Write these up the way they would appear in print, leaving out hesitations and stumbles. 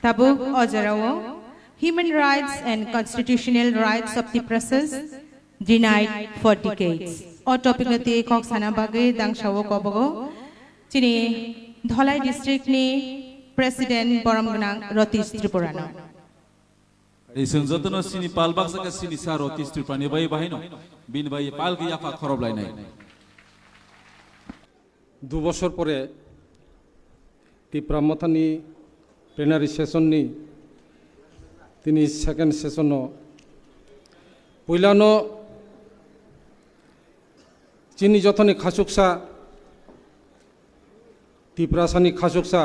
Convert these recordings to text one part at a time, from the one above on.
Tabuk Ojarawo, human rights and constitutional rights of the process denied for decades. O topic nati kok sana bage dang shawo kobogo. Chini Dholai district ni President Boramganang Rotish Tripurano. Iseng jotono sini palbak saka sini sa Rotish Tripurani bai bahino bin bai pal ki yafa khorob lai nai. 2 বছর পরে ত্রিপুরামথানি plenary সেশননি তিনি second session পইলানো চিনি যথনি খাসুকসা ত্রিপুরাসানি খাসুকসা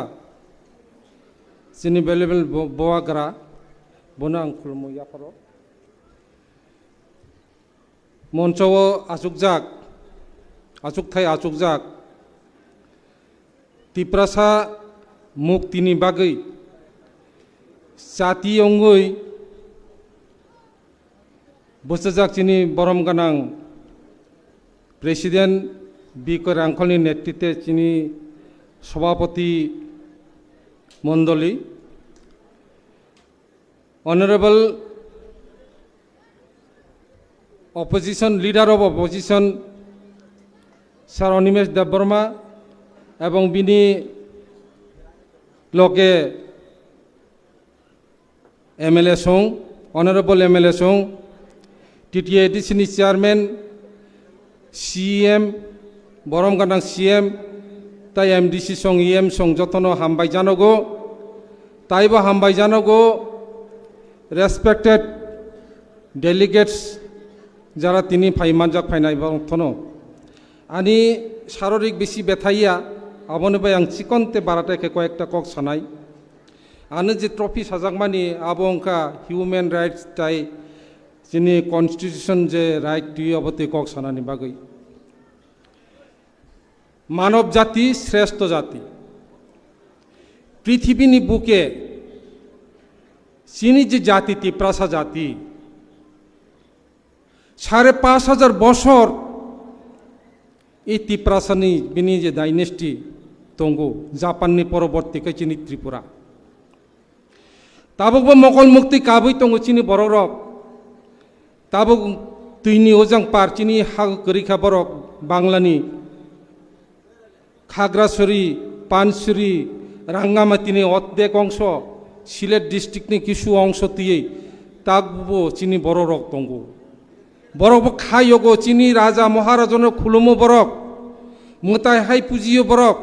চিনি bailable বোয়াগ্রা বনা আं খুলমু ইয়াফারো মঞ্চও আচুকজাক আচুকথাই আচুকজাক ত্রিপুরাসা মুক্তিনি বাগৈ জাতি অঙ্গই বসজাক চিনি বরমগানাং president B কে রাংখলনি নেতৃত্বে চিনি সভাপতি মণ্ডলী honourable opposition leader of opposition sir Animesh Debbarma এবং বিনি লগে এমএলএ সং অনারেবল এমএলএ সং টিটিএডিসিনি চেয়ারম্যান সিএম বরমগানাং সিএম তাই এমডিসি সং ইএম সং যতন হামবাই জানগো তাইবা হামবাই জানগো রেসপেক্টেড ডেলিগেটস যারা তিনি ফাইমানজাক ফাইনাই থনো আনি শারীরিক বেশি ব্যথাইয়া আবনবাই আং চিকনতে বারাটাকে কয়েকটা কক সানাই আনো যে ট্রফি সাজাকমানি আবো অংকা হিউম্যান রাইটস তাই যিনি কনস্টিটিউশন যে রাইট দুই অবতে কক সানানি বাগৈ মানব জাতি শ্রেষ্ঠ জাতি পৃথিবীনি বুকে চিনি যে জাতি ত্রিপ্রাসা জাতি ৫,৫০০ বছর এই ত্রিপ্রাসানি বিনি যে ডাইনেস্টি তঙ্গু জাপাননি পরবর্তীকে চিনি ত্রিপুরা তাবকবো মকল মুক্তি কাবৈ তঙ্গু চিনি বরক তাবক তুইনি ওজাং পার চিনি হাগ করিখা বরক বাংলানি খাগড়াছড়ি পানছড়ি রাঙ্গামাতিনি অর্ধেক অংশ সিলেট ডিস্ট্রিক্টনি কিছু অংশ দিয়ে তাকবো চিনি বরক তঙ্গু বরক খাইগো চিনি রাজা মহারাজনের খুলুমো বরক মোতাই হাই পুজিও বরক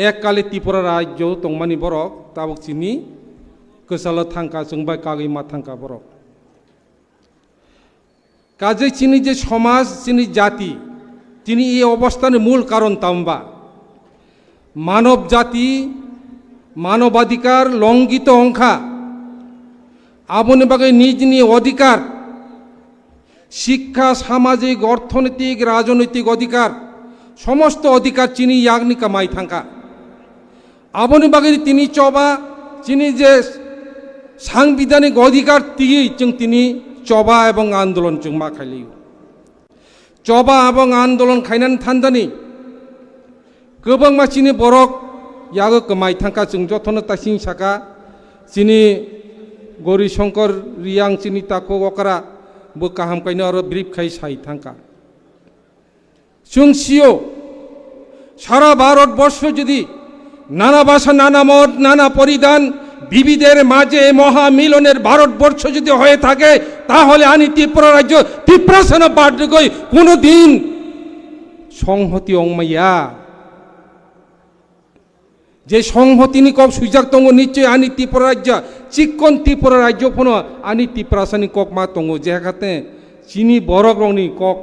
এককালে ত্রিপুরা রাজ্য তংমানি বরক তাবক চিনি গোসালো থাঙ্কা जोंबाय কাগৈমা থাঙ্কা বরক কাজে চিনি যে সমাজ চিনি জাতি চিনি এই অবস্থানের মূল কারণ তাম্বা মানব জাতি মানবাধিকার লঙ্ঘিত অংখা আবনে বাগে নিজ নিয়ে অধিকার শিক্ষা সামাজিক অর্থনৈতিক রাজনৈতিক অধিকার সমস্ত অধিকার চিনি ইয়াগনি কামাই থাঙ্কা আবনে বাগে তিনি চবা চিনি যে সাংবিধানিক অধিকার দিয়ে তিনি চবা এবং আন্দোলন जों मा খাইলি চবা এবং আন্দোলন খাইনান থান্দানি गोबां मानसिनि बरक यागो कमाई थांका जों जथनो तासिं साका चिनि गौरी शंकर रियां चिनि ताको वकरा बो काहाम काइनो आरो ब्रिफ खाइ साइ थांका जों सिओ सारा भारतबर्ष যদি নানা ভাষা নানা মত নানা পরিধান বিবিধের মাঝে মহামিলনের ভারতবর্ষ যদি হয়ে থাকে তাহলে আনি ত্রিপুরা রাজ্য ত্রিপ্রাসানা বাড়গই কোনো দিন সংহতি অংমাইয়া যে সংহতিনি কক সুজাক তঙ্গ নিশ্চয় আনি ত্রিপুরা রাজ্য চিকন ত্রিপুরা রাজ্য কোনো আনি ত্রিপ্রাসানি কক মা তঙ্গ যেখাতে চিনি বরক রংনি কক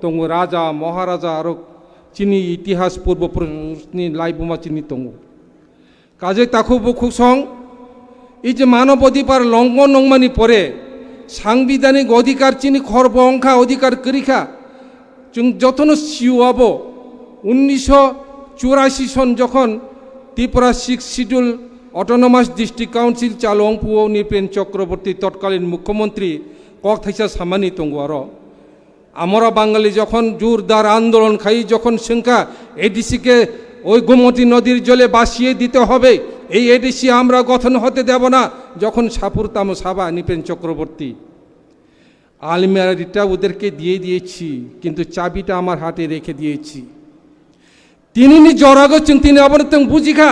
তঙ্গ রাজা মহারাজা আর চিনি ইতিহাস পূর্বপুরুষনি লাইবুমা চিনি তঙ্গ কাজে তাকু বুকু সং এই যে মানব অধিকার লঙ্ঘন নংমানি পরে সাংবিধানিক অধিকার চিনি খর্ব অংখা অধিকার করিখা जों যতন সিওয়াব 1984 সন যখন Tripura 6 schedule autonomous district council চালং পুও নিপেন চক্রবর্তী তৎকালীন মুখ্যমন্ত্রী কক থাইসা সামানি তঙ্গু আর আমরা বাঙালি যখন জোরদার আন্দোলন খাই যখন সংখ্যা এডিসিকে ওই গোমতী নদীর জলে ভাসিয়ে দিতে হবে, এই এডিসি আমরা গঠন হতে দেব না। যখন সাপুরতাম সাবা নৃপেন চক্রবর্তী, আলমারিটা ওদেরকে দিয়ে দিয়েছি, কিন্তু চাবিটা আমার হাতে রেখে দিয়েছি। তিনি জ্বরা করছেন, তিনি আবার তুমি বুঝিখা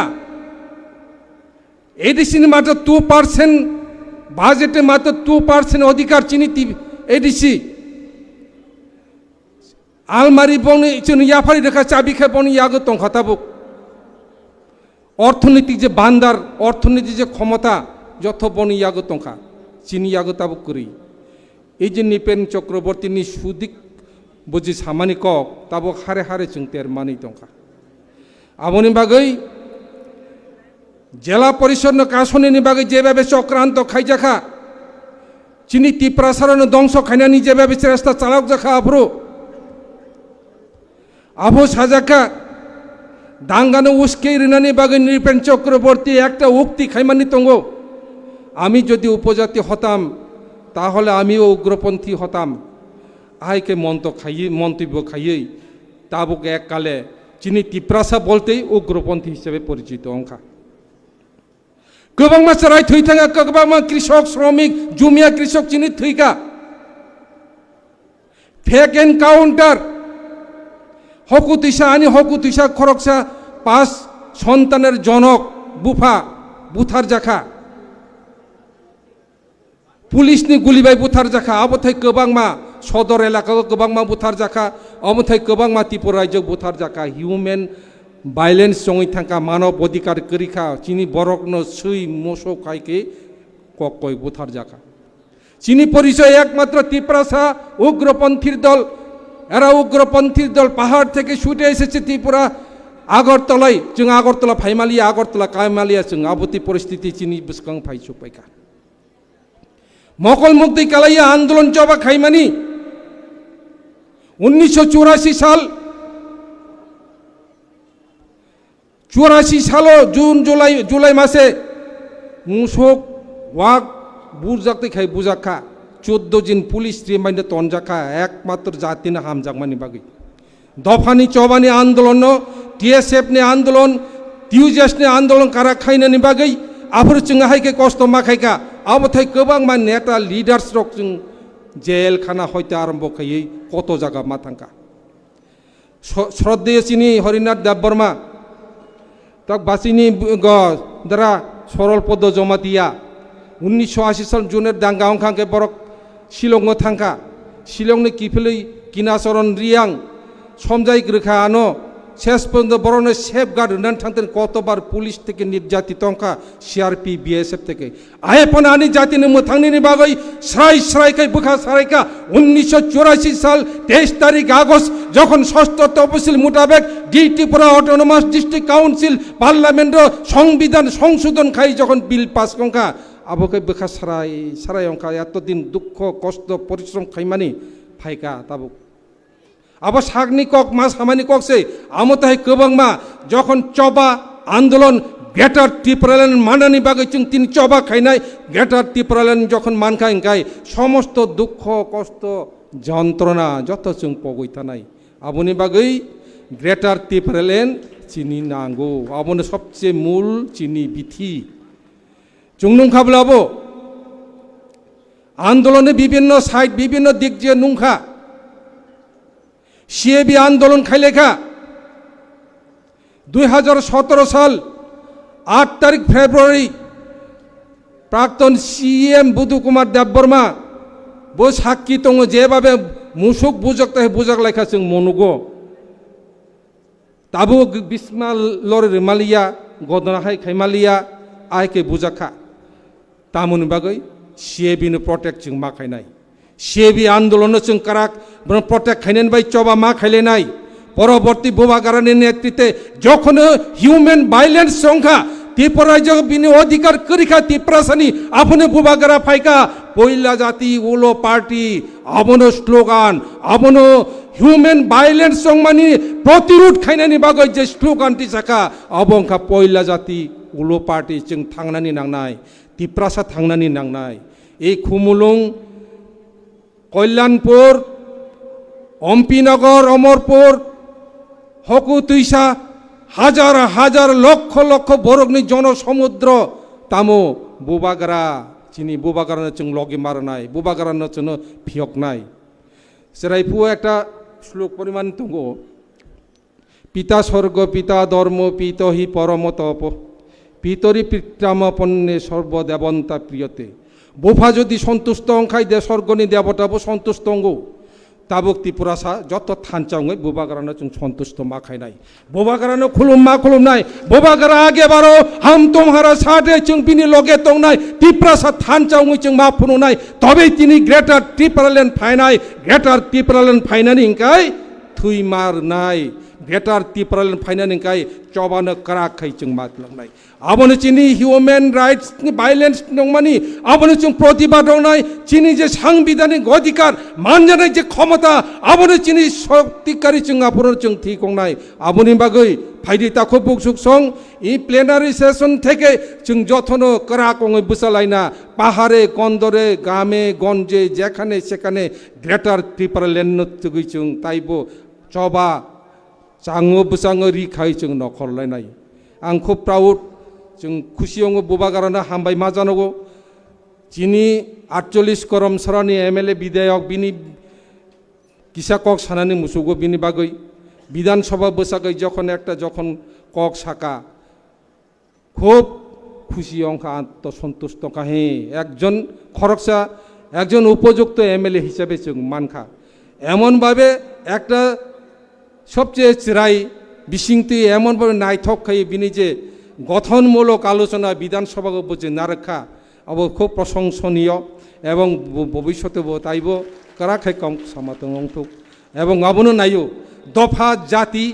এডিসি মাত্র 2%, বাজেটে মাত্র 2% অধিকার চিনি এডিসি আলমারি বনি ইয়াফারি রেখা চাবি খে বনি ইয়াগো তংখাতাবুক। অর্থনীতি যে বান্দার, অর্থনীতি যে ক্ষমতা যত বনি ইয়াগো তংখা চিনি ইয়াগো তাবুক করি। এই যে নৃপেন চক্রবর্তী নি সুদিক বুঝি সামানি কক তাবো হারে হারে চিংতের মানি তংখা। আমনি বাগৈ জেলা পরিষদ কাশনি বাগৈ যেভাবে চক্রান্ত খাইজাখা চিনি তীব্রাসারণ ধ্বংস খাইনানি যেভাবে চেষ্টা চালাক জাখা আব্রো আবু সাজাকা দাঙ্গানো উস্কে রিনানি বাগৈ নৃপেন চক্রবর্তী একটা উক্তি খাইমানি তঙ্গ, আমি যদি উপজাতি হতাম তাহলে আমিও উগ্রপন্থী হতাম। আইকে মন্তব্য খাইয়েই তাবুক এককালে চিনি তীব্রাসা বলতেই উগ্রপন্থী হিসেবে পরিচিত অংখা। गोबां मानसिया थै थाङा, गोबां कृषक श्रमिक जुमिया कृषक चिनि थैका फेक एनकाउंटार हकु तुइसा आनी हकु तुइसा खरकसा 5 सन्तानेर जनक बुफा बुथार जाखा पुलिसनि गुलिबाय बुथार जाखा आबथाय गोबां मा सदर एलाकायाव गोबां मा बुथार जाखा अमथाय गोबां मा त्रिपुरा रायजो बुथार जाखा हिउमेन भाइलेंस जंगै थांका मानव अधिकार करिखा चिनी बरकनो सै मोसो खाइके ककय बुथार जाखा चिनी परिचय एकमात्र त्रिपुरा उग्रपन्थीर दल एरा उग्रपन्थीर दल पहाड़ থেকে ছুটে এসেছে ত্রিপুরা আগরতলায় जों আগরতলা ফাইমালিয়া আগরতলা কাইমালিয়া जों আবতি পরিস্থিতি চিনি বিস্কাং ফাইছু পাইকা মকল মুক্তি কালাইয়া আন্দোলন জবা খাইমানি 1984 সাল 84 সাল জুন জুলাই মাসে মুসক ওয়াক বুরজাকতে খাই বুজাখা 14 दिन पुलिस रिमाइंड तनजाखा एकमात्र जातिना हामजाकमानि बागै दफानि चबानि आंदोलन टीएसएफ नि आंदोलन टीयूजेस नि आंदोलन कारा खाइनानि बागै आफोर जोंहा हायके कष्ट माखायका आबथाय गोबां मा नेता लिडार्स रक जों जेल खाना हयते आरम्भ खायै कत जागा मा थांका श्रद्धेय चिनि हरिनाथ देबबर्मा तक बासिनि द्वारा सरल पद जमातिया 1980 साल जुनेर दांगा अंखांके बरक शिलं थांखा शिलंनि किफिलै किनाचरन रियां समजाय ग्रोखा आनो शेष पर्यन्त बरनो सेफ गार्ड होनानै थांतेन कतबार पुलिस থেকে নির্যাতিত अंखा सीआरपी बीएसएफ থেকে आयपन आनि जातिनि मोथांनि बागै स्राय स्रायकै बुखा सारायका 1984 साल 23 तारिख আগস্ট যখন ষষ্ঠ তফসিল মোতাবেক D Tripura autonomous district council parliament সংবিধান সংশোধন খাই যখন বিল পাস कंखा आबोके बेखा साराय साराय अंका एत दिन दुख कष्ट परिश्रम खाइमानि फाइका ताबुक आबो सागनि कक मा सामानि कक से आमताय गोबांमा जखन चबा आंदोलन ग्रेटार त्रिपुराल्यान्ड मानानि बागै जों तिन चबा खाइनाय ग्रेटार त्रिपुराल्यान्ड जखन मानखाय गाय समस्त दुख कष्ट যন্ত্রণা যত जों पगै थानाय आबोनि बागै ग्रेटार त्रिपुराल्यान्ड चिनि नांगौ आबोनो सबसे मूल चिनि बिथि जों खाब्लाबो आंदोलने विभिन्न साइड विभिन्न दिक जे नुंखा सीएबी आंदोलन खाइलेखा 2017 साल 8 तारीख फेब्रुआरी प्राक्तन सीएम बुधु कुमार देबबर्मा बो साक्षी दङ जेबाबे मुसुक बुजकता बुजक लायखा जों मनुगो ताबो बिस्मा लर रिमालिया गदनाहाय खाइमालिया आयके बुजाखा तामुनि बागै सीएबी नो प्रोटेक्ट जों मा खाइनाय सीएबी आंदोलन जों काराक प्रोटेक्ट खाइनाय बाय चबा मा खाइलेनाय परवर्ती बुबागारानि नेतृत्वे जखन हिउमेन भाइलेंस संखा त्रिपुरा रायजो बिनि अधिकार करिखा त्रिपुरासानि आपने बुबागारा फाइका पयला जाति उलो पार्टी आबनो स्लोगान आबनो ह्यूमेन भाइलेंस संमानि प्रतिरोध खाइनायनि बागै जे स्लोगान दिसाखा अबंखा पयला जाति उलो पार्टी जों थांनानै नांनाय त्रिपुरासा थांनानै नांनाय ए खुमुलुं कल्याणपुर अम्पीनगर अमरपुर हकु तुइसा হাজার হাজার লক্ষ লক্ষ বরকনি জনসমুদ্র তামো বুবাগারা চিনি বুবাগারানো চং লগে মারনাই বুবাগারানো চং ফিয়ক নাই সেরাইফু একটা শ্লোক পরিমাণ তঙ্গ পিতা স্বর্গ পিতা ধর্ম পিত হি পরম তপ পিতরি পিত্রামপন্নে সর্বদেবন্তা প্রিয়তে বোফা যদি সন্তুষ্ট অংখাই দে স্বর্গনি দেবতাবো সন্তুষ্ট অঙ্গ তাবক ত্রিপুরাসা যত থানচাঙ্গই বোবাগারানো চং সন্তুষ্ট মা খাই নাই বোবাগারানো খুলুম নাই বোবাগারা আগে বারো হাম তোমারা সাথে চং বিনি লগে তং নাই ত্রিপুরাসা থানচাঙ্গই চং মা ফুনো নাই তবেই তিনি গ্রেটার ত্রিপুরাল্যান্ড ফাইনাই গ্রেটার ত্রিপুরাল্যান্ড ফাইনানি ইনকাই থুই মার নাই গ্রেটার ত্রিপুরাল্যান্ড ফাইনানি ইনকাই চবানো করা খাই চং মা লাংনাই আবনে চিনি হিউম্যান রাইটস ভাইলেন্স নংমানি আবনে চং প্রতিবাদ নাই চিনি যে সাংবিধানিক অধিকার মানজানাই যে ক্ষমতা আবনে চিনি শক্তিকারী চং আপনের চং ঠিক নাই আবনি বাগৈ ফাইদি তাখো বুকসুক সং ই প্লেনারি সেশন থেকে চং যথনো করা কঙই বুসালাইনা পাহাড়ে কন্দরে গ্রামে গঞ্জে যেখানে সেখানে গ্রেটার ত্রিপুরাল্যান্ড তুগৈ চং তাইবো চবা চাঙো বুসাঙো রিখাই চং নখरलायनाय आं खुब प्राउड जों खुसियाव बुबागारानो हामबाय मा जानांगौ जिनि 48 करम सरानि एमएलए विधायक बिनि किसा কক सानानि मुसुगो बिनि बागै বিধানসভা বসাগै যখন কক সাকা খুব খুশি অঙ্কা আত্মসন্তুষ্ট কাহে একজন খরকসা একজন উপযুক্ত এমএলএ হিসাবে जों মানখা এমনভাবে একটা সবচেয়ে চিরাই বিশিংতি এমনভাবে নাইথক খাই বিনি যে গঠনমূলক আলোচনা বিধানসভা যে নারখা আব খুব প্রশংসনীয় এবং ভবিষ্যতে তাইব কারাখাই কম সামাতং অংথুক এবং আবনো নাইও দফা জাতি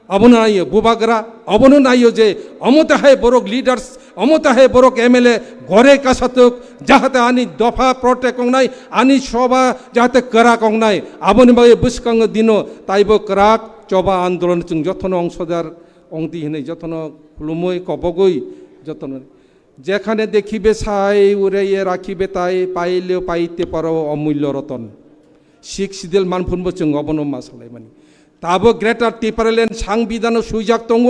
আবনো নাইও বুবাগরা আবনো নাইও যে অমতা হে বরক লিডার্স অমতা হে বরক এমএলএ ঘরে কাসাতক যাহাতে আনি দফা প্রটেক নাই আনি সভা যাহাতে করা কং নাই আবনি বাগে বুসকাং দিনো তাইব করাক চবা আন্দোলন जों যতন অংশদার অংতি হনে যতন খুলুমই কবগই যতন যেখানে দেখিবে ছাই উড়াইয়ে রাখিবে তাই পাইলেও পাইতে পারো অমূল্য রতন শিখ সিদেল মানফুনবো जों অবন মাসালাই মানি তাবো গ্রেটার ত্রিপুরাল্যান্ড সাংবিধানে সুইজাক দङ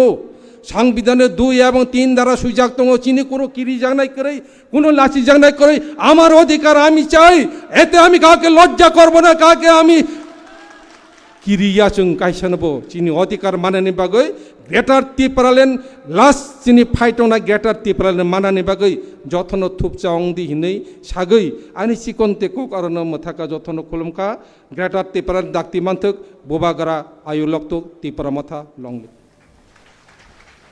সাংবিধানে 2 এবং 3 দ্বারা সুইজাক দङ চিনি কোনো কিরি জাংনাই করে কোনো লাচি জাংনাই করে আমার অধিকার আমি চাই এতে আমি কাউকে লজ্জা করব না কাউকে আমি কিরিয়া जों কাইসানবো চিনি অধিকার মানানি বাগৈ গ্রেটার ত্রিপুরাল্যান্ড লাস্ট চিনি ফাইটনা গ্রেটার ত্রিপুরাল্যান্ড মানানি বাগৈ যথন থুপচা অংদি হিनै সাগৈ আনি চিকনতে কক আরন মথাকা যথন খুলমকা গ্রেটার ত্রিপুরাল্যান্ড দাক্তি মানথক বুবাগারা আয়ু লক্তক ত্রিপুরা মথা লংলি